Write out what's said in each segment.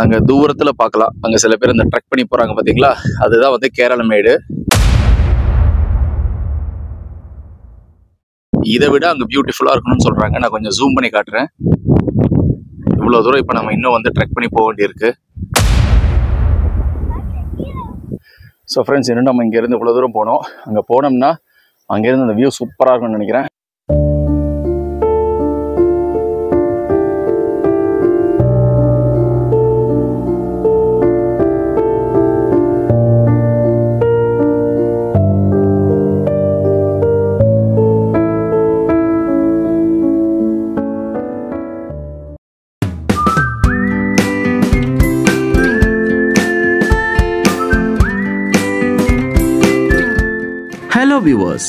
அங்க தூரத்துல பார்க்கலாம். அங்க சில பேர் இந்த ட்ரெக் பண்ணி போறாங்க பாத்தீங்களா, அதுதான் வந்து கேரளமேடு. இதை விட அங்க பியூட்டிஃபுல்லா இருக்கணும்னு சொல்றாங்க. நான் கொஞ்சம் ஜூம் பண்ணி காட்டுறேன். இவ்வளவு தூரம் இப்ப நம்ம இன்னும் வந்து ட்ரெக் பண்ணி போக வேண்டியிருக்கு. ஸோ ஃப்ரெண்ட்ஸ், இன்னும் நம்ம இங்கேருந்து இவ்வளோ தூரம் போனோம். அங்கே போனோம்னா அங்கேருந்து அந்த வியூ சூப்பராக இருக்கும்னு நினைக்கிறேன். Hello viewers,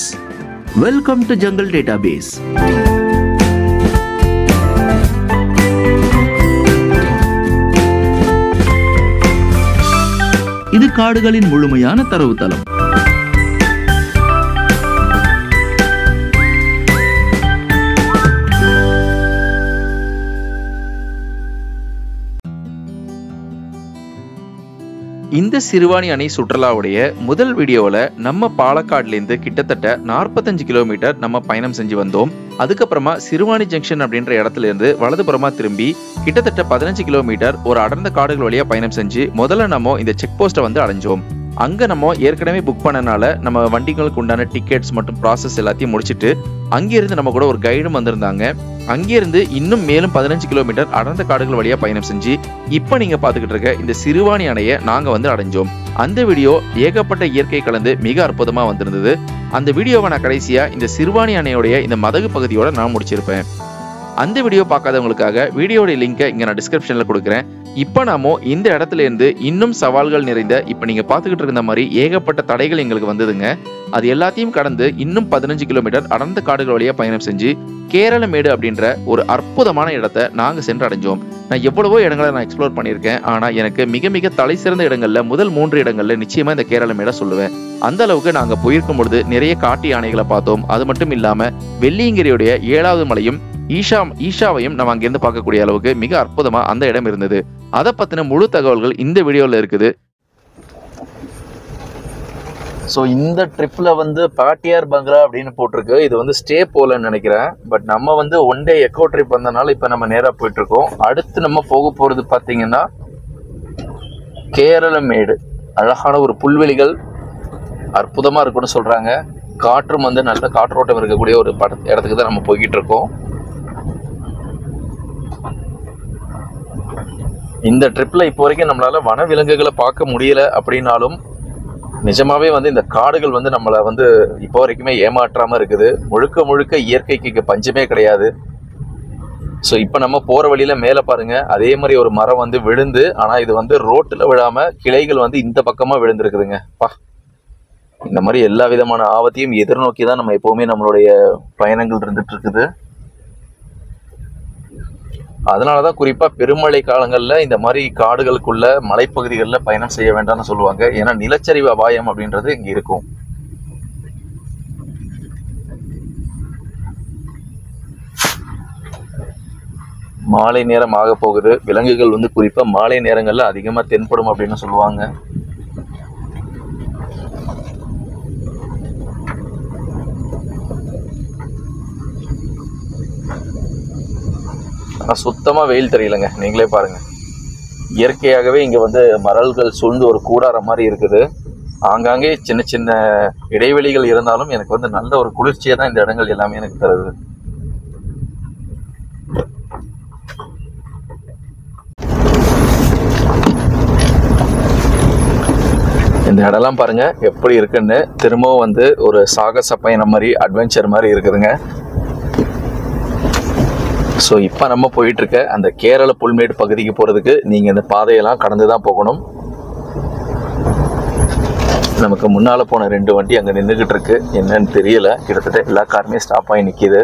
welcome to Jungle Database. இது காடுகளின் முழுமையான தரவுத்தளம். இந்த சிறுவாணி அணை சுற்றுலாவுடைய முதல் வீடியோவில் நம்ம பாலக்காடுலேருந்து கிட்டத்தட்ட 45 கிலோமீட்டர் நம்ம பயணம் செஞ்சு வந்தோம். அதுக்கப்புறமா சிறுவாணி ஜங்ஷன் அப்படின்ற இடத்துல இருந்து வலதுபுறமா திரும்பி கிட்டத்தட்ட 15 கிலோமீட்டர் ஒரு அடர்ந்த காடுகள் வழியா பயணம் செஞ்சு முதல்ல நம்ம இந்த செக் போஸ்ட்டை வந்து அடைஞ்சோம். அங்க நம்ம ஏற்கனவே புக் பண்ணனால நம்ம வண்டிகளுக்கு உண்டான டிக்கெட்ஸ் மற்றும் ப்ராசஸ் எல்லாத்தையும் முடிச்சுட்டு அங்கிருந்து நம்ம கூட ஒரு கைடும் வந்திருந்தாங்க. அங்கிருந்து இன்னும் மேலும் 15 கிலோமீட்டர் அடர்ந்த காடுகள் வழியா பயணம் செஞ்சு இப்ப நீங்க பாத்துக்கிட்டு இருக்க இந்த சிறுவாணி அணையை நாங்க வந்து அடைஞ்சோம். அந்த வீடியோ ஏகப்பட்ட இயற்கை கலந்து மிக அற்புதமா வந்திருந்தது. அந்த வீடியோவை நான் கடைசியா இந்த சிறுவாணி அணையோடைய இந்த மதகு பகுதியோட நான் முடிச்சிருப்பேன். அந்த வீடியோ பார்க்காதவங்களுக்காக வீடியோட லிங்கை இங்க நான் டிஸ்கிரிப்ஷன்ல கொடுக்குறேன். இப்ப நாம இந்த இடத்துல இருந்து இன்னும் சவால்கள் நிறைந்த இப்ப நீங்க பாத்துக்கிட்டு இருந்த மாதிரி ஏகப்பட்ட தடைகள் எங்களுக்கு வந்ததுங்க. அது எல்லாத்தையும் கடந்து இன்னும் 15 கிலோமீட்டர் அடர்ந்த காடுகள் வழியா பயணம் செஞ்சு கேரளமேடு அப்படின்ற ஒரு அற்புதமான இடத்தை நாங்க சென்று அடைஞ்சோம். நான் எவ்வளவோ இடங்களை நான் எக்ஸ்ப்ளோர் பண்ணியிருக்கேன். ஆனா எனக்கு மிக மிக தலை சிறந்த இடங்கள்ல முதல் 3 இடங்கள்ல நிச்சயமா இந்த கேரளமேடை சொல்லுவேன். அந்த அளவுக்கு நாங்க போயிருக்கும் பொழுது நிறைய காட்டு யானைகளை பார்த்தோம். அது மட்டும் இல்லாம வெள்ளியங்கிரியுடைய 7வது மலையும் ஈஷாவையும் நம்ம அங்கிருந்து பார்க்கக்கூடிய அளவுக்கு மிக அற்புதமா அந்த இடம் இருந்தது. அதை பத்தின முழு தகவல்கள் இந்த வீடியோல இருக்குது. ஸோ இந்த ட்ரிப்ல வந்து பாட்டியார் பங்களா அப்படின்னு போட்டிருக்கு. இது வந்து ஸ்டே போலன்னு நினைக்கிறேன். பட் நம்ம வந்து ஒன் டே எக்கோ ட்ரிப் வந்தனால இப்போ நம்ம நேராக போயிட்டு இருக்கோம். அடுத்து நம்ம போக போறது பார்த்தீங்கன்னா கேரளமேடு. அழகான ஒரு புல்வெளிகள் அற்புதமா இருக்குன்னு சொல்றாங்க. காற்றும் வந்து நல்ல காற்றோட்டம் இருக்கக்கூடிய ஒரு இடத்துக்கு தான் நம்ம போய்கிட்டு இருக்கோம். இந்த ட்ரிப்ல இப்போ வரைக்கும் நம்மளால வனவிலங்குகளை பார்க்க முடியல அப்படின்னாலும் நிஜமாவே வந்து இந்த காடுகள் வந்து நம்மளை வந்து இப்போ வரைக்குமே ஏமாற்றாம இருக்குது. முழுக்க முழுக்க இயற்கைக்கு பஞ்சமே கிடையாது. ஸோ இப்போ நம்ம போற வழியில மேலே பாருங்க, அதே மாதிரி ஒரு மரம் வந்து விழுந்து, ஆனா இது வந்து ரோட்டில் விழாம கிளைகள் வந்து இந்த பக்கமா விழுந்திருக்குதுங்க. இந்த மாதிரி எல்லா விதமான ஆபத்தையும் எதிர்நோக்கி தான் நம்ம எப்பவுமே நம்மளுடைய பயணங்கள் இருந்துட்டு இருக்குது. அதனாலதான் குறிப்பா பெருமழை காலங்கள்ல இந்த மாதிரி காடுகளுக்குள்ள மலைப்பகுதிகளில் பயணம் செய்ய வேண்டாம்னு சொல்லுவாங்க. ஏன்னா நிலச்சரிவு அபாயம் அப்படின்றது இங்க இருக்கும். மாலை நேரம் ஆக போகுது. விலங்குகள் வந்து குறிப்பா மாலை நேரங்கள்ல அதிகமா தென்படும் அப்படின்னு சொல்லுவாங்க. ஆனால் சுத்தமாக வெயில் தெரியலைங்க. நீங்களே பாருங்க, இயற்கையாகவே இங்கே வந்து மரல்கள் சூழ்ந்து ஒரு கூடாரம் மாதிரி இருக்குது. ஆங்காங்கே சின்ன சின்ன இடைவெளிகள் இருந்தாலும் எனக்கு வந்து நல்ல ஒரு குளிர்ச்சியை தான் இந்த இடங்கள் எல்லாமே எனக்கு தருது. இந்த இடம்லாம் பாருங்க எப்படி இருக்குன்னு. திரும்பவும் வந்து ஒரு சாகச பயணம் மாதிரி, அட்வென்ச்சர் மாதிரி இருக்குதுங்க. ஸோ இப்போ நம்ம போயிட்டு இருக்க அந்த கேரள புல்மேடு பகுதிக்கு போகிறதுக்கு நீங்கள் இந்த பாதையெல்லாம் கடந்து தான் போகணும். நமக்கு முன்னால் போன 2 வண்டி அங்கே நின்றுக்கிட்டு இருக்கு. என்னன்னு தெரியல, கிட்டத்தட்ட எல்லா காருமே ஸ்டாப் ஆகி நிற்கிது.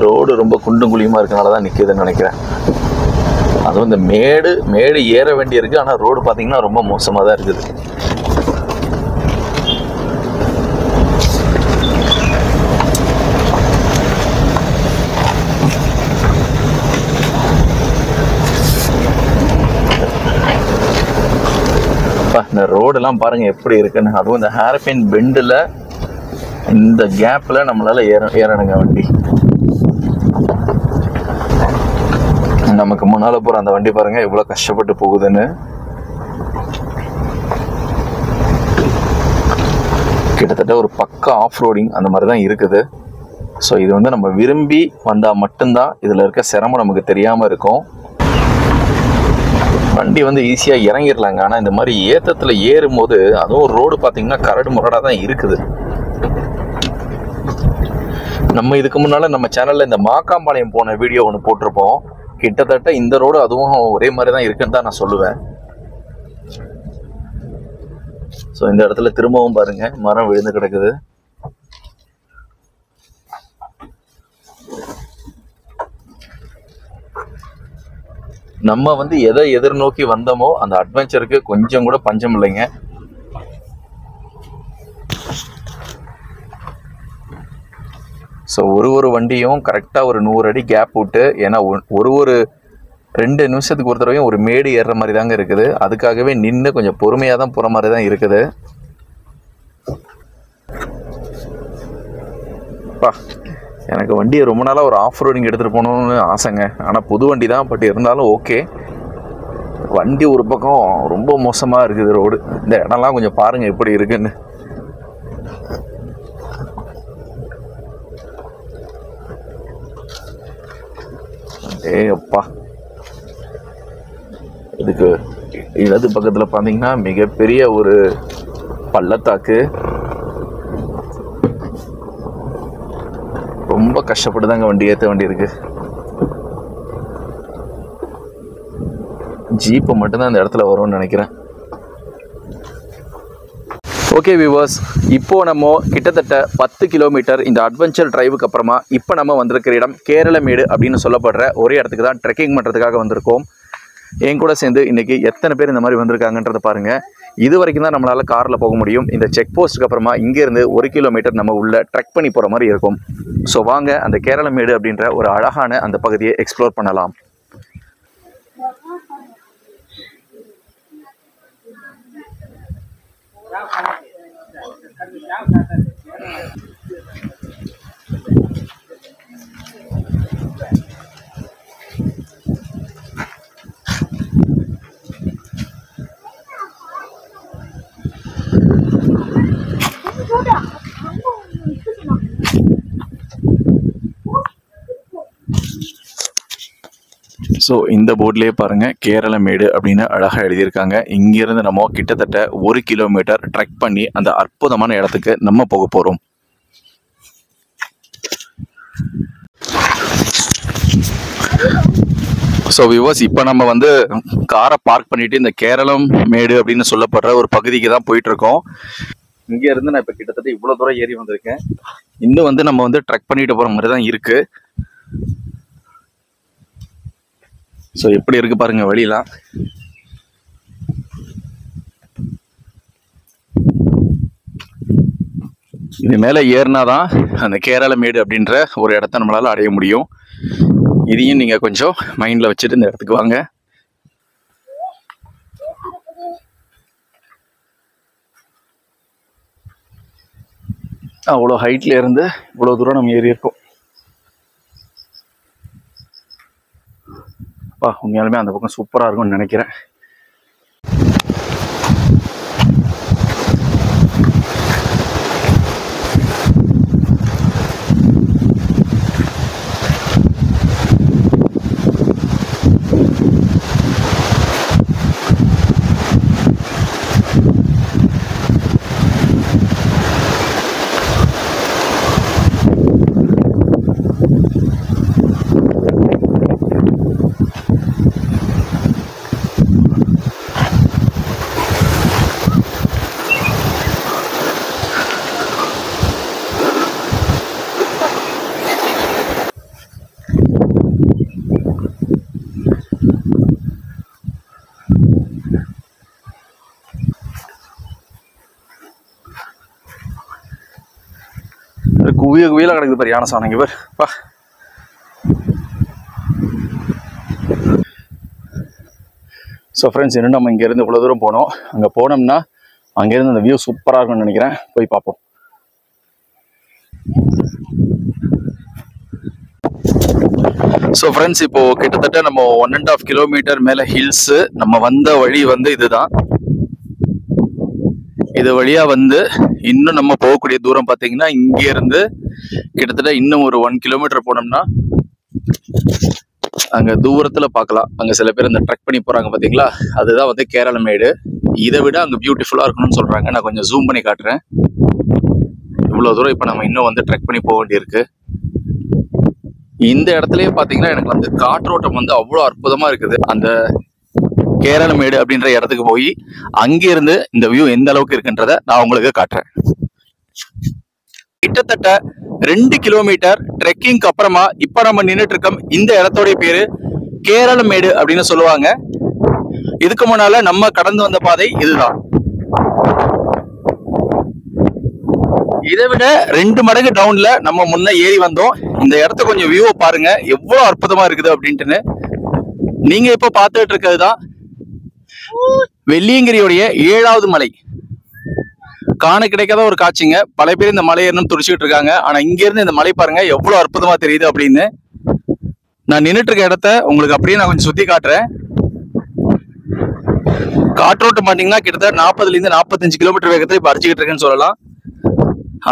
ரோடு ரொம்ப குண்டும் குழியுமா இருக்கனால தான் நிற்கிதுன்னு நினைக்கிறேன். அதுவும் இந்த மேடு ஏற வேண்டி இருக்குது. ஆனால் ரோடு பார்த்தீங்கன்னா ரொம்ப மோசமாக தான் இருக்குது. இந்த ரோடெல்லாம் பாருங்க எப்படி இருக்குன்னு. அதுவும் இந்த ஹேர்பின் பெண்டில் இந்த கேப்ல நம்மளால ஏறணுங்க வண்டி. நமக்கு முன்னால போற அந்த வண்டி பாருங்க எவ்வளவு கஷ்டப்பட்டு போகுதுன்னு. கிட்டத்தட்ட ஒரு பக்கா ஆஃப் ரோடிங் அந்த மாதிரி தான் இருக்குது. ஸோ இது வந்து நம்ம விரும்பி வந்தால் மட்டும்தான் இதில் இருக்க சிரமம் நமக்கு தெரியாமல் இருக்கும். வண்டி வந்து ஈஸியாக இறங்கிடலாங்க. ஆனால் இந்த மாதிரி ஏற்றத்தில் ஏறும்போது அதுவும் ரோடு பார்த்தீங்கன்னா கரடு முரடாக தான் இருக்குது. நம்ம இதுக்கு முன்னால் நம்ம சேனலில் இந்த மாக்காம்பாளையம் போன வீடியோ ஒன்று போட்டிருப்போம். கிட்டத்தட்ட இந்த ரோடு அதுவும் ஒரே மாதிரி தான் இருக்குன்னு தான் நான் சொல்லுவேன். ஸோ இந்த இடத்துல திரும்பவும் பாருங்க மரம் விழுந்து கிடக்குது. நம்ம வந்து எதை எதிர்நோக்கி வந்தோமோ அந்த அட்வென்ச்சருக்கு கொஞ்சம் கூட பஞ்சம் இல்லைங்க. ஸோ ஒரு வண்டியும் கரெக்டாக ஒரு 100 அடி கேப் விட்டு, ஏன்னா ஒரு 2 நிமிஷத்துக்கு ஒரு தடவையும் ஒரு மேடு ஏறுற மாதிரி தாங்க இருக்குது. அதுக்காகவே நின்று கொஞ்சம் பொறுமையாக தான் போகிற மாதிரி தான் இருக்குது. எனக்கு வண்டியை ரொம்ப நாளாக ஒரு ஆஃப் ரோடிங் எடுத்துகிட்டு போகணுன்னு ஆசைங்க. ஆனால் புது வண்டி தான், பட் இருந்தாலும் ஓகே. வண்டி ஒரு பக்கம் ரொம்ப மோசமாக இருக்குது ரோடு. இந்த இடம்லாம் கொஞ்சம் பாருங்கள் எப்படி இருக்குன்னு. அப்பா, இதுக்கு இடது பக்கத்தில் பார்த்தீங்கன்னா மிகப்பெரிய ஒரு பள்ளத்தாக்கு. ரொம்ப கஷ்டப்பட்டு தாங்க வண்டி ஏற்ற வேண்டி இருக்கு. ஜீப்பு மட்டும்தான் இந்த இடத்துல வரும்னு நினைக்கிறேன். ஓகே வியூவர்ஸ், இப்போ நம்ம கிட்டத்தட்ட 10 கிலோமீட்டர் இந்த அட்வென்ச்சர் டிரைவுக்கு அப்புறமா இப்போ நம்ம வந்திருக்கிற இடம் கேரளமேடு அப்படின்னு சொல்லப்படுற ஒரே இடத்துக்கு தான் ட்ரெக்கிங் பண்ணுறதுக்காக வந்திருக்கோம். என் கூட சேர்ந்து இன்றைக்கி எத்தனை பேர் இந்த மாதிரி வந்திருக்காங்கன்றதை பாருங்கள். இது வரைக்கும் தான் நம்மளால் காரில் போக முடியும். இந்த செக் போஸ்ட்டுக்கு அப்புறமா இங்கேருந்து 1 கிலோமீட்டர் நம்ம உள்ள ட்ரெக் பண்ணி போகிற மாதிரி இருக்கும். ஸோ வாங்க அந்த கேரளமேடு அப்படின்ற ஒரு அழகான அந்த பகுதியை எக்ஸ்ப்ளோர் பண்ணலாம். ஸோ இந்த போர்ட்லேயே பாருங்கள் கேரளமேடு அப்படின்னு அழகாக எழுதியிருக்காங்க. இங்கேருந்து நம்ம கிட்டத்தட்ட 1 கிலோமீட்டர் ட்ரெக் பண்ணி அந்த அற்புதமான இடத்துக்கு நம்ம போக போகிறோம். ஸோ வியூவர்ஸ், இப்போ நம்ம வந்து காரை பார்க் பண்ணிவிட்டு இந்த கேரளமேடு அப்படின்னு சொல்லப்படுற ஒரு பகுதிக்கு தான் போயிட்டுருக்கோம். இங்கேருந்து நான் இப்போ கிட்டத்தட்ட இவ்வளோ தூரம் ஏறி வந்திருக்கேன். இன்னும் வந்து நம்ம வந்து ட்ரெக் பண்ணிட்டு போகிற மாதிரி தான் இருக்குது. ஸோ எப்படி இருக்கு பாருங்க வழியெல்லாம். இது மேலே ஏறினாதான் அந்த கேரளமேடு அப்படின்ற ஒரு இடத்த நம்மளால அடைய முடியும். இதையும் நீங்கள் கொஞ்சம் மைண்டில் வச்சுட்டு இந்த இடத்துக்கு வாங்க. அவ்வளோ ஹைட்ல இருந்து இவ்வளோ தூரம் நம்ம ஏறி இருக்கோம். உண்மையாலுமே அந்த பக்கம் சூப்பராக இருக்கும்னு நினைக்கிறேன். குவியல கிடக்குது பாரு யானை சாணங்க பார். ஸோ ஃப்ரெண்ட்ஸ், இன்னும் நம்ம இங்கேருந்து இவ்வளோ தூரம் போனோம். அங்கே போனோம்னா அங்கேருந்து அந்த வியூ சூப்பராக இருக்கும்னு நினைக்கிறேன். போய் பார்ப்போம். ஸோ ஃப்ரெண்ட்ஸ், இப்போது கிட்டத்தட்ட நம்ம 1.5 கிலோமீட்டர் மேலே ஹில்ஸு. நம்ம வந்த வழி வந்து இதுதான். இது வழியாக வந்து இன்னும் நம்ம போகக்கூடிய தூரம் பார்த்தீங்கன்னா இங்கேருந்து கிட்டத்தட்ட இன்னும் ஒரு 1 கிலோமீட்டர் போனோம்னா அங்கே தூரத்தில் பார்க்கலாம். அங்கே சில பேர் இந்த ட்ரெக் பண்ணி போகிறாங்க பார்த்தீங்களா, அதுதான் வந்து கேரளமேடு. இதை விட அங்கே பியூட்டிஃபுல்லாக இருக்கணும்னு சொல்கிறாங்க. நான் கொஞ்சம் ஜூம் பண்ணி காட்டுறேன். இவ்வளோ தூரம் இப்போ நம்ம இன்னும் வந்து ட்ரெக் பண்ணி போக வேண்டியிருக்கு. இந்த இடத்துலயே பார்த்தீங்கன்னா எனக்கு வந்து காற்றோட்டம் வந்து அவ்வளோ அற்புதமாக இருக்குது. அந்த கேரளமேடு அப்படின்ற இடத்துக்கு போய் அங்கிருந்து இந்த வியூ எந்த அளவுக்கு இருக்குன்றத நான் உங்களுக்கு காட்டுறேன். கிட்டத்தட்ட 2 கிலோமீட்டர் ட்ரெக்கிங்க்கு அப்புறமா இப்ப நம்ம நின்றுட்டு இருக்கோம். இந்த இடத்தோட பேரு கேரளமேடு அப்படின்னு சொல்லுவாங்க. இதுக்கு முன்னால நம்ம கடந்து வந்த பாதை இதுதான். இதை விட 2 மடங்கு டவுன்ல நம்ம முன்ன ஏறி வந்தோம். இந்த இடத்த கொஞ்சம் வியூவை பாருங்க, எவ்வளவு அற்புதமா இருக்குது அப்படின்ட்டுன்னு. நீங்க இப்ப பார்த்துட்டு இருக்கிறதுதான் வெள்ளியங்கிரியுடைய 7வது மலை. காண கிடைக்காத ஒரு காட்சிங்க. பல பேர் இந்த மலை ஏறணும் துடிச்சுட்டு இருக்காங்க. ஆனா இங்க இருந்து இந்த மலை பாருங்க எவ்வளவு அற்புதமா தெரியுது அப்படின்னு. நான் நின்றுட்டு இருக்க இடத்த உங்களுக்கு அப்படியே நான் கொஞ்சம் சுத்தி காட்டுறேன். காற்றோட்டம் பாத்தீங்கன்னா கிட்டத்தட்ட 40ல இருந்து 45 கிலோமீட்டர் வேகத்துல இப்ப அடிச்சுக்கிட்டு இருக்குன்னு சொல்லலாம்.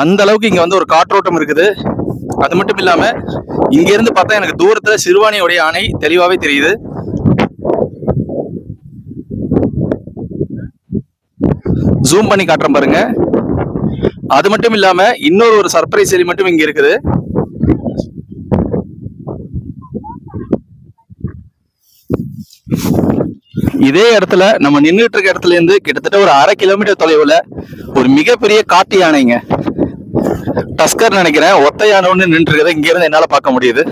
அந்த அளவுக்கு இங்க வந்து ஒரு காற்றோட்டம் இருக்குது. அது மட்டும் இல்லாம இங்க இருந்து பார்த்தா எனக்கு தூரத்துல சிறுவாணியோடைய அணை தெளிவாவே தெரியுது. ஜூம் பண்ணி காட்டுறேன் பாருங்க. அது மட்டும் இல்லாம இன்னொரு சர்ப்ரைஸ் எலிமெண்ட்டும் இங்க இருக்குது. இதே இடத்துல நம்ம நின்றுட்டு இருக்க இடத்துல இருந்து கிட்டத்தட்ட ஒரு 1/2 கிலோமீட்டர் தொலைவுல ஒரு மிகப்பெரிய காட்டு யானைங்க, டஸ்கர் நினைக்கிறேன், ஒத்த யானை ஒண்ணு நின்று இருக்கிறத இங்க இருந்து என்னால பார்க்க முடியுது.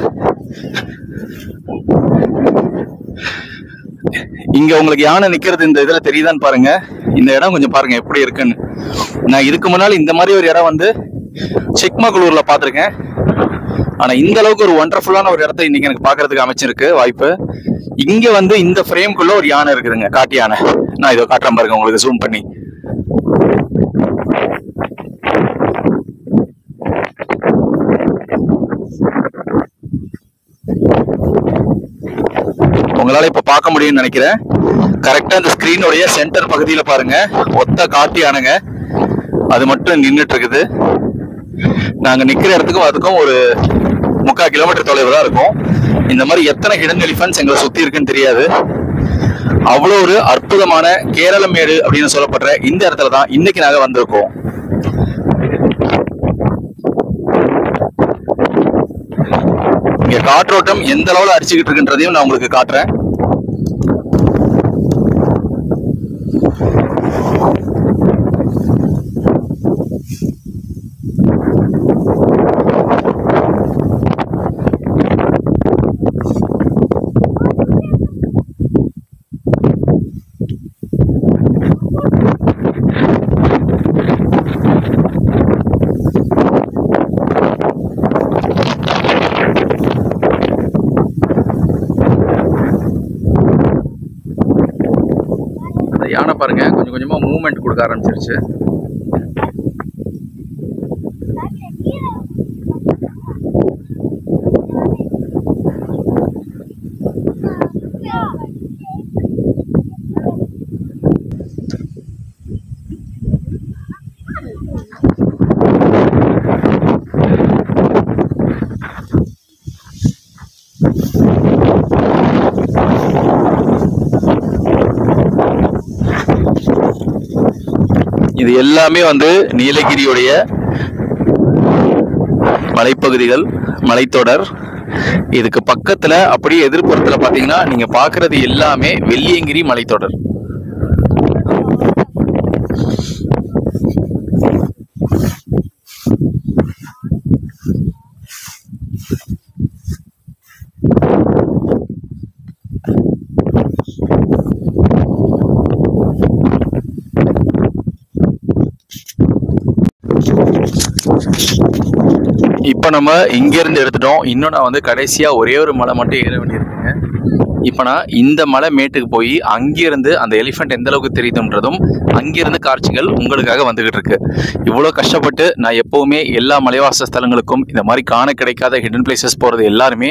இங்க உங்களுக்கு யானை நிக்கிறது இந்த இதுல தெரியுதான்னு பாருங்க. இந்த இடம் கொஞ்சம் பாருங்க எப்படி இருக்குன்னு. நான் இதுக்கு முன்னால இந்த மாதிரி ஒரு இடம் வந்து சிக்மகளூர்ல பாத்திருக்கேன். ஆனா இந்த அளவுக்கு ஒரு ஒண்டர்ஃபுல்லான ஒரு இடத்த இன்னைக்கு எனக்கு பாக்குறதுக்கு அமைச்சிருக்கு வாய்ப்பு. இங்க வந்து இந்த ஃப்ரேம்குள்ள ஒரு யானை இருக்குதுங்க, காட்டு யானை. நான் இதோ காட்டுறேன் பாருங்க உங்களுக்கு ஜூம் பண்ணி. உங்களால இப்ப பார்க்க முடியும்னு நினைக்கிறேன். கரெக்டா இந்த ஸ்கிரீனுடைய சென்டர் பகுதியில பாருங்க ஒத்த காட்டு யானைங்க, அது மட்டும் நின்றுட்டு இருக்குது. நாங்க நிக்கிற இடத்துக்கும் அதுக்கும் ஒரு 3/4 கிலோமீட்டர் தொலைவு தான் இருக்கும். இந்த மாதிரி எத்தனை ஹிடன் எலிஃபன்ட்ஸ் எங்களை சுத்தி இருக்குன்னு தெரியாது. அவ்வளோ ஒரு அற்புதமான கேரளமேடு அப்படின்னு சொல்லப்படுற இந்த இடத்துல தான் இன்னைக்கு நாங்க வந்திருக்கோம். இங்க காற்றோட்டம் எந்த அளவுல அடிச்சுக்கிட்டு இருக்குன்றதையும் நான் உங்களுக்கு காட்டுறேன். யானை பாருங்க கொஞ்சம் கொஞ்சமா மூவ்மெண்ட் கொடுக்க ஆரம்பிச்சிருச்சு. இது எல்லாமே வந்து நீலகிரியுடைய மலைப்பகுதிகள், மலைத்தொடர். இதுக்கு பக்கத்துல அப்படியே எதிர்ப்புறத்துல பாத்தீங்கன்னா நீங்க பாக்குறது எல்லாமே வெள்ளியங்கிரி மலைத்தொடர். இப்போ நம்ம இங்க இருந்து எடுத்துட்டோம். இன்னும் நான் வந்து கடைசியா ஒரே ஒரு மலை மட்டும் ஏற வேண்டியிருக்குங்க. இப்போ நான் இந்த மலை மேட்டுக்கு போய் அங்கிருந்து அந்த எலிஃபெண்ட் எந்த அளவுக்கு தெரியுதுன்றதும் அங்கிருந்து காட்சிகள் உங்களுக்காக வந்துகிட்டு இருக்கு. இவ்வளோ கஷ்டப்பட்டு நான் எப்போவுமே எல்லா மலைவாச ஸ்தலங்களுக்கும் இந்த மாதிரி காண கிடைக்காத ஹிடன் பிளேசஸ் போகிறது எல்லாருமே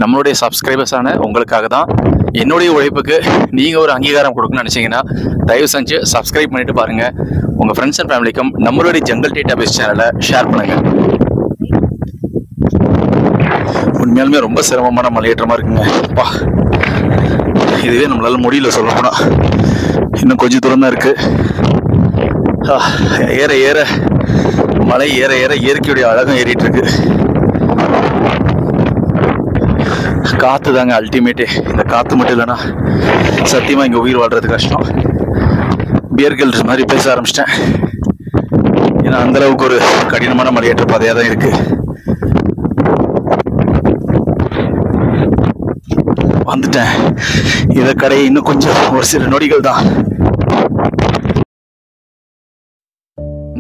நம்மளுடைய சப்ஸ்கிரைபர்ஸான உங்களுக்காக தான். என்னுடைய உழைப்புக்கு நீங்கள் ஒரு அங்கீகாரம் கொடுக்கணும்னு நினச்சிங்கன்னா தயவு செஞ்சு சப்ஸ்கிரைப் பண்ணிட்டு பாருங்கள். உங்கள் ஃப்ரெண்ட்ஸ் அண்ட் ஃபேமிலிக்கும் நம்மளுடைய ஜங்கல் டேட்டாபேஸ் சேனலை ஷேர் பண்ணுங்கள். உண்மையாலுமே ரொம்ப சிரமமான மலையேற்றமாக இருக்குங்க. அப்பா, இதுவே நம்மளால முடியல சொல்ல போனா. இன்னும் கொஞ்சம் தூரம் தான் இருக்கு. ஏற ஏற மலை ஏற ஏற இயற்கையுடைய அழகம் ஏறிட்டு இருக்கு. காத்து தாங்க அல்டிமேட்டே. இந்த காத்து மட்டும் இல்லைன்னா சத்தியமா இங்க உயிர் வாழ்றது கஷ்டம். பியர்கள் மாதிரி பேச ஆரம்பிச்சிட்டேன். ஏன்னா அந்த அளவுக்கு ஒரு கடினமான மலையேற்ற பாதையா தான் இருக்கு. வந்துட்டேன். இத கடை இன்னும் கொஞ்சம் ஒரு சில நொடிகள் தான்.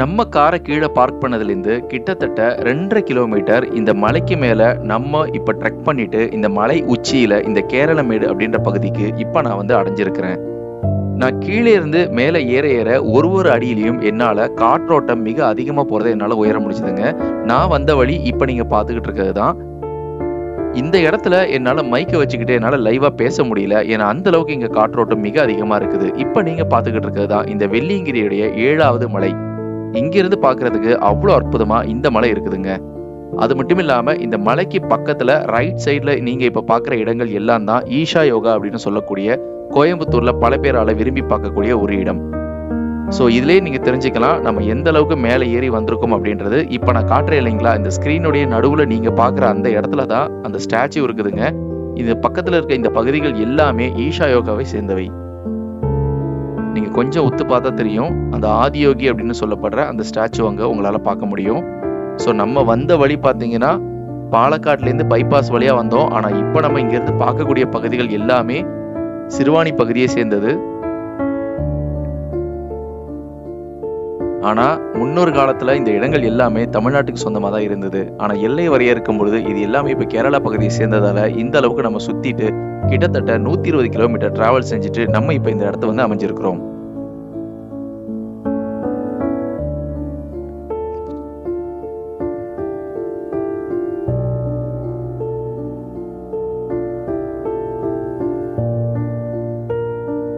நம்ம காரை கீழே பார்க் பண்ணதுலேருந்து கிட்டத்தட்ட 2.5 கிலோமீட்டர் இந்த மலைக்கு மேலே நம்ம இப்போ ட்ரெக் பண்ணிட்டு இந்த மலை உச்சியில் இந்த கேரளமேடு அப்படின்ற பகுதிக்கு இப்போ நான் வந்து அடைஞ்சிருக்கிறேன். நான் கீழே இருந்து மேலே ஏற ஏற ஒரு அடியிலையும் என்னால் காற்றோட்டம் மிக அதிகமாக போகிறத என்னால் உயர முடிச்சுதுங்க. நான் வந்த வழி இப்போ நீங்கள் பார்த்துக்கிட்டு இருக்கிறது தான். இந்த இடத்துல என்னால் மைக்கை வச்சுக்கிட்டு என்னால் லைவாக பேச முடியல. ஏன்னா அந்த அளவுக்கு இங்கே காற்றோட்டம் மிக அதிகமாக இருக்குது. இப்போ நீங்கள் பார்த்துக்கிட்டு இருக்கிறது தான் இந்த வெள்ளியங்கிரியுடைய 7வது மலை. இங்கிருந்து பார்க்கறதுக்கு அவ்வளோ அற்புதமாக இந்த மலை இருக்குதுங்க. அது மட்டும் இல்லாமல் இந்த மலைக்கு பக்கத்தில் ரைட் சைடில் நீங்கள் இப்போ பார்க்குற இடங்கள் எல்லாம் தான் ஈஷா யோகா அப்படின்னு சொல்லக்கூடிய கோயம்புத்தூரில் பல பேரால் விரும்பி பார்க்கக்கூடிய ஒரு இடம். ஸோ இதுலேயே நீங்கள் தெரிஞ்சுக்கலாம் நம்ம எந்த அளவுக்கு மேலே ஏறி வந்திருக்கோம் அப்படின்றது. இப்போ நான் காட்டுறேன் இல்லைங்களா, இந்த ஸ்க்ரீனுடைய நடுவில் நீங்கள் பார்க்குற அந்த இடத்துல தான் அந்த ஸ்டாச்சு இருக்குதுங்க. இது பக்கத்தில் இருக்க இந்த பகுதிகள் எல்லாமே ஈஷா யோகாவை சேர்ந்தவை. நீங்கள் கொஞ்சம் ஒத்து பார்த்தா தெரியும், அந்த ஆதியோகி அப்படின்னு சொல்லப்படுற அந்த ஸ்டாச்சு அங்கே உங்களால் பார்க்க முடியும். ஸோ நம்ம வந்த வழி பார்த்தீங்கன்னா பாலக்காட்லேருந்து பைபாஸ் வழியாக வந்தோம். ஆனால் இப்போ நம்ம இங்கேருந்து பார்க்கக்கூடிய பகுதிகள் எல்லாமே சிறுவாணி பகுதியை சேர்ந்தது. ஆனா முன்னொரு காலத்துல இந்த இடங்கள் எல்லாமே தமிழ்நாட்டுக்கு சொந்தமா தான் இருந்தது. ஆனா எல்லை வரையறுக்கும் பொழுது இது எல்லாமே இப்ப கேரளா பகுதியை சேர்ந்ததால இந்த அளவுக்கு நம்ம சுத்திட்டு கிட்டத்தட்ட 120 கிலோமீட்டர் டிராவல் செஞ்சுட்டு நம்ம இப்ப இந்த இடத்த வந்து அமைஞ்சிருக்கிறோம்.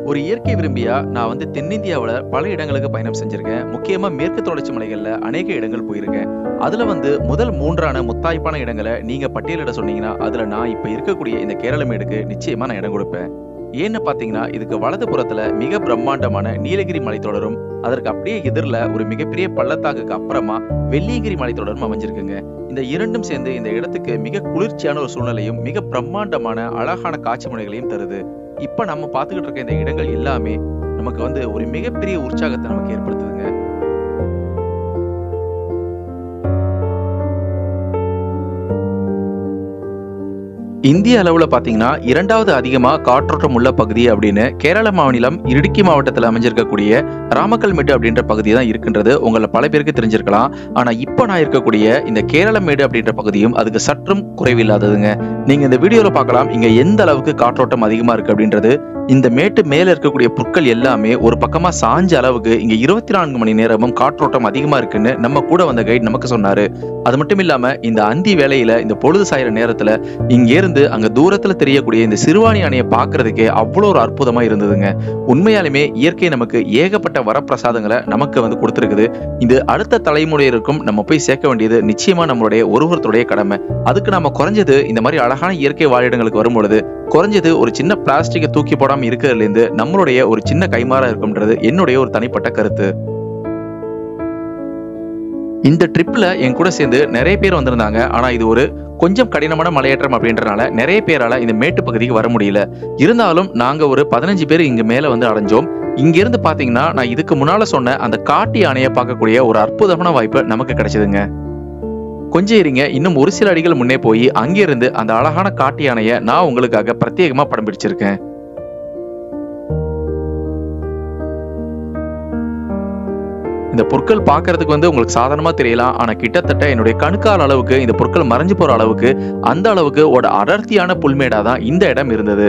ஒரு இயற்கை விரும்பியா நான் வந்து தென்னிந்தியாவில் பல இடங்களுக்கு பயணம் செஞ்சிருக்கேன். முக்கியமா மேற்கு தொடர்ச்சி மலைகள்ல அநேக இடங்கள் போயிருக்கேன். அதுல வந்து முதல் 3 முத்தாய்ப்பான இடங்களை நீங்க பட்டியலிட சொன்னீங்கன்னா அதுல நான் இப்ப இருக்கக்கூடிய இந்த கேரளமேடுக்கு நிச்சயமா நான் இடம் கொடுப்பேன். ஏன்னு பாத்தீங்கன்னா இதுக்கு வலது புறத்துல மிக பிரம்மாண்டமான நீலகிரி மலைத்தொடரும், அதற்கு அப்படியே எதிரில் ஒரு மிகப்பெரிய பள்ளத்தாக்குக்கு அப்புறமா வெள்ளியங்கிரி மலைத்தொடரும் அமைஞ்சிருக்குங்க. இந்த இரண்டும் சேர்ந்து இந்த இடத்துக்கு மிக குளிர்ச்சியான ஒரு சூழ்நிலையும் மிக பிரம்மாண்டமான அழகான காட்சி முனைகளையும் தருது. இப்ப நம்ம பார்த்துக்கிட்டு இருக்க இந்த இடங்கள் எல்லாமே நமக்கு வந்து ஒரு மிகப்பெரிய உற்சாகத்தை நமக்கு ஏற்படுத்துதுங்க. இந்திய அளவுல பாத்தீங்கன்னா 2வது அதிகமா காற்றோட்டம் உள்ள பகுதி அப்படின்னு கேரள மாநிலம் இடுக்கி மாவட்டத்தில் அமைஞ்சிருக்கக்கூடிய ராமக்கல்மேடு அப்படின்ற பகுதி தான் இருக்கின்றது. உங்களை பல பேருக்கு தெரிஞ்சிருக்கலாம். ஆனா இப்ப நான் இருக்கக்கூடிய இந்த கேரளமேடு அப்படின்ற பகுதியும் அதுக்கு சற்றும் குறைவில்லாததுங்க. நீங்க இந்த வீடியோல பார்க்கலாம் இங்க எந்த அளவுக்கு காற்றோட்டம் அதிகமா இருக்கு அப்படின்றது. இந்த மேட்டு மேல இருக்கக்கூடிய புற்கள் எல்லாமே ஒரு பக்கமா சாஞ்ச அளவுக்கு இங்க 24 மணி நேரமும் காற்றோட்டம் அதிகமா இருக்குன்னு நம்ம கூட வந்த கைட் நமக்கு சொன்னாரு. அது மட்டும் இல்லாம இந்த அந்தி வேளையில இந்த பொழுது சாயிற நேரத்துல இங்க இருந்து அங்க தூரத்துல தெரியக்கூடிய இந்த சிறுவாணி அணையை பாக்குறதுக்கே அவ்வளோ ஒரு அற்புதமா இருந்ததுங்க. உண்மையாலுமே இயற்கை நமக்கு ஏகப்பட்ட வரப்பிரசாதங்களை நமக்கு வந்து கொடுத்துருக்குது. இது அடுத்த தலைமுறையிற்கும் நம்ம போய் சேர்க்க வேண்டியது நிச்சயமா நம்மளுடைய ஒருவருடைய கடமை. அதுக்கு நம்ம குறைஞ்சது இந்த மாதிரி அழகான இயற்கை வாழிடங்களுக்கு வரும் பொழுது குறைஞ்சது ஒரு சின்ன பிளாஸ்டிக்கை தூக்கி போடாம இருக்கிறதுல இருந்து நம்மளுடைய ஒரு சின்ன கைமாறா இருக்கும்ன்றது என்னுடைய ஒரு தனிப்பட்ட கருத்து. இந்த ட்ரிப்ல என் கூட சேர்ந்து நிறைய பேர் வந்திருந்தாங்க. ஆனா இது ஒரு கொஞ்சம் கடினமான மலையேற்றம் அப்படின்றனால நிறைய பேரால இந்த மேட்டு பகுதிக்கு வர முடியல. இருந்தாலும் நாங்க ஒரு 15 பேர் இங்க மேல வந்து அடைஞ்சோம். இங்க இருந்து பாத்தீங்கன்னா நான் இதுக்கு முன்னால சொன்ன அந்த காட்டு யானையை பார்க்கக்கூடிய ஒரு அற்புதமான வாய்ப்பு நமக்கு கிடைச்சதுங்க. கொஞ்சம் இருங்க, இன்னும் ஒரு சில அடிகள் முன்னே போய் அங்கிருந்து அந்த அழகான காட்டு யானையை நான் உங்களுக்காக பிரத்யேகமா படம் பிடிச்சிருக்கேன். இந்த பொருட்கள் பார்க்கறதுக்கு வந்து உங்களுக்கு சாதாரணமா தெரியலாம். ஆனா கிட்டத்தட்ட என்னுடைய கணுக்கால் அளவுக்கு இந்த பொருட்கள் மறைஞ்சு போற அளவுக்கு அந்த அளவுக்கு ஒரு அடர்த்தியான புல்மேடா தான் இந்த இடம் இருந்தது.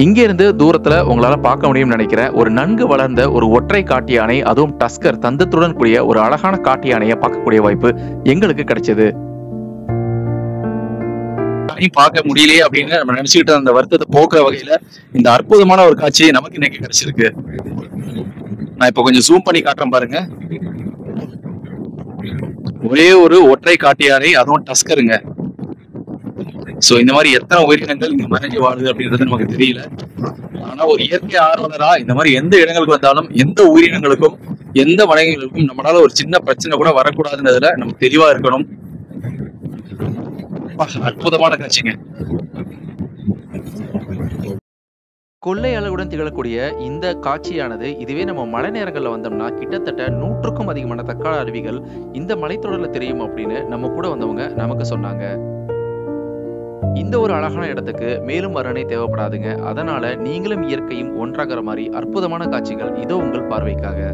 இங்க இருந்து தூரத்துல உங்களால பார்க்க முடியும்னு நினைக்கிறேன் ஒரு நன்கு வளர்ந்த ஒரு ஒற்றை காட்டு யானை, அதுவும் டஸ்கர் தந்தத்துடன் கூடிய ஒரு அழகான காட்டு யானையை பார்க்கக்கூடிய வாய்ப்பு எங்களுக்கு கிடைச்சது. பார்க்க முடியலையே அப்படின்னு நம்ம நினைச்சுக்கிட்டு அந்த வருத்தத்தை போக்குற வகையில இந்த அற்புதமான ஒரு காட்சி நமக்கு இன்னைக்கு கிடைச்சிருக்கு. நான் இப்ப கொஞ்சம் ஜூம் பண்ணி காட்டுறேன் பாருங்க. ஒரே ஒரு ஒற்றை காட்டு யானை, அதுவும் டஸ்கருங்க. சோ இந்த மாதிரி எத்தனை உயிரினங்கள் இங்க மறைஞ்சு வாழுது அப்படின்றது நமக்கு தெரியல. ஆனா ஒரு இயற்கை ஆர்வலரா இந்த மாதிரி எந்த இடங்களுக்கு வந்தாலும் எந்த உயிரினங்களுக்கும் எந்த வனங்களுக்கும் நம்மளால ஒரு சின்ன பிரச்சனை கூட வரக்கூடாதுன்றதுல நம்ம தெளிவா இருக்கணும். அற்புதமான காட்சிங்க. கொள்ளை அழகுடன் திகழக்கூடிய இந்த காட்சியானது இதுவே நம்ம மழை நேரங்கள்ல வந்தோம்னா கிட்டத்தட்ட 100க்கும் அதிகமான தக்காள அருவிகள் இந்த மலைத்தொடர்ல தெரியும் அப்படின்னு நம்ம கூட வந்தவங்க நமக்கு சொன்னாங்க. இந்த ஒரு அழகான இடத்துக்கு மேலும் வரணை தேவைப்படாதுங்க. அதனால நீங்களும் இயற்கையும் ஒன்றாகிற மாதிரி அற்புதமான காட்சிகள் இதோ உங்கள் பார்வைக்காக.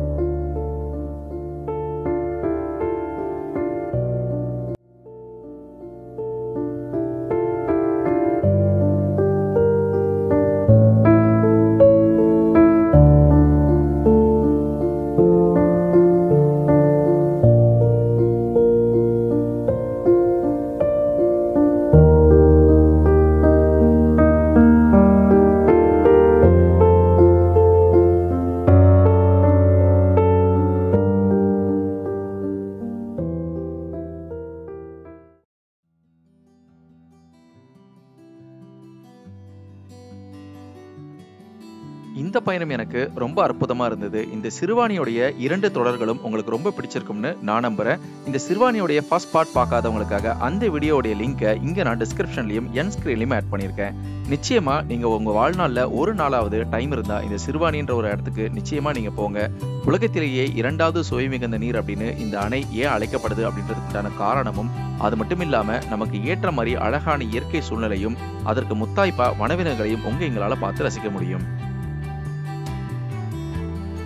இந்த பயணம் எனக்கு ரொம்ப அற்புதமா இருந்தது. இந்த சிறுவாணியோடைய 2 தொடர்களும் உங்களுக்கு ரொம்ப பிடிச்சிருக்கும்னு நான் நம்புறேன். இந்த சிறுவாணியோடைய ஃபர்ஸ்ட் பார்ட் பார்க்காதவங்களுக்காக அந்த வீடியோடைய லிங்கை இங்க நான் டிஸ்கிரிப்ஷன்லயும் என் ஸ்கிரீன்லயும் ஆட் பண்ணியிருக்கேன். நிச்சயமா நீங்க உங்க வாழ்நாள்ல ஒரு நாளாவது டைம் இருந்தா இந்த சிறுவாணின்ற ஒரு இடத்துக்கு நிச்சயமா நீங்க போங்க. உலகத்திலேயே 2வது சுவை மிகுந்த நீர் அப்படின்னு இந்த அணை ஏன் அழைக்கப்படுது அப்படின்றதுக்கான காரணமும், அது மட்டும் இல்லாம நமக்கு ஏற்ற மாதிரி அழகான இயற்கை சூழ்நிலையும் அதற்கு முத்தாய்ப்பா வனவிலங்குகளையும் எங்களால பார்த்து ரசிக்க முடியும்.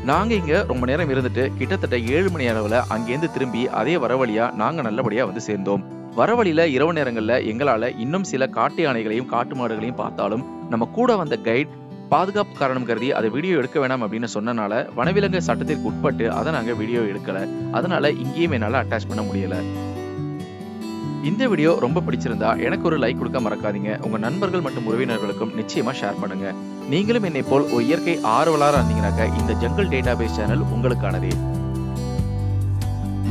நாங்க இங்க ரொம்ப நேரம் இருந்துட்டு கிட்டத்தட்ட 7 மணி அளவுல அங்கேருந்து திரும்பி அதே வரவழியா நாங்க நல்லபடியா வந்து சேர்ந்தோம். வரவழியில இரவு நேரங்கள்ல எங்களால இன்னும் சில காட்டு யானைகளையும் காட்டு மாடுகளையும் பார்த்தாலும் நம்ம கூட வந்த கைட் பாதுகாப்பு காரணம் கருதி அதை வீடியோ எடுக்க வேணாம் அப்படின்னு சொன்னனால வனவிலங்கு சட்டத்திற்கு உட்பட்டு அதை நாங்க வீடியோ எடுக்கல. அதனால இங்கேயும் என்னால அட்டாச் பண்ண முடியல. இந்த வீடியோ ரொம்ப பிடிச்சிருந்தா எனக்கு ஒரு லைக் கொடுக்க மறக்காதீங்க. உங்க நண்பர்கள் மற்றும் உறவினர்களுக்கும் நிச்சயமா ஷேர் பண்ணுங்க. நீங்களும் என்னை போல் ஒரு இயற்கை ஆர்வலரா இருந்தீங்கன்னாக்க இந்த ஜங்கல் டேட்டாபேஸ் சேனல் உங்களுக்கானதே.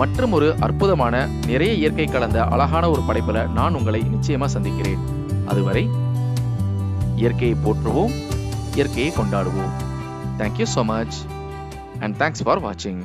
மற்றும் ஒரு அற்புதமான நிறைய இயற்கை கலந்த அழகான ஒரு படைப்புல நான் உங்களை நிச்சயமா சந்திக்கிறேன். அதுவரை இயற்கையை போற்றுவோம், இயற்கையை கொண்டாடுவோம். Thank you so much and thanks for watching.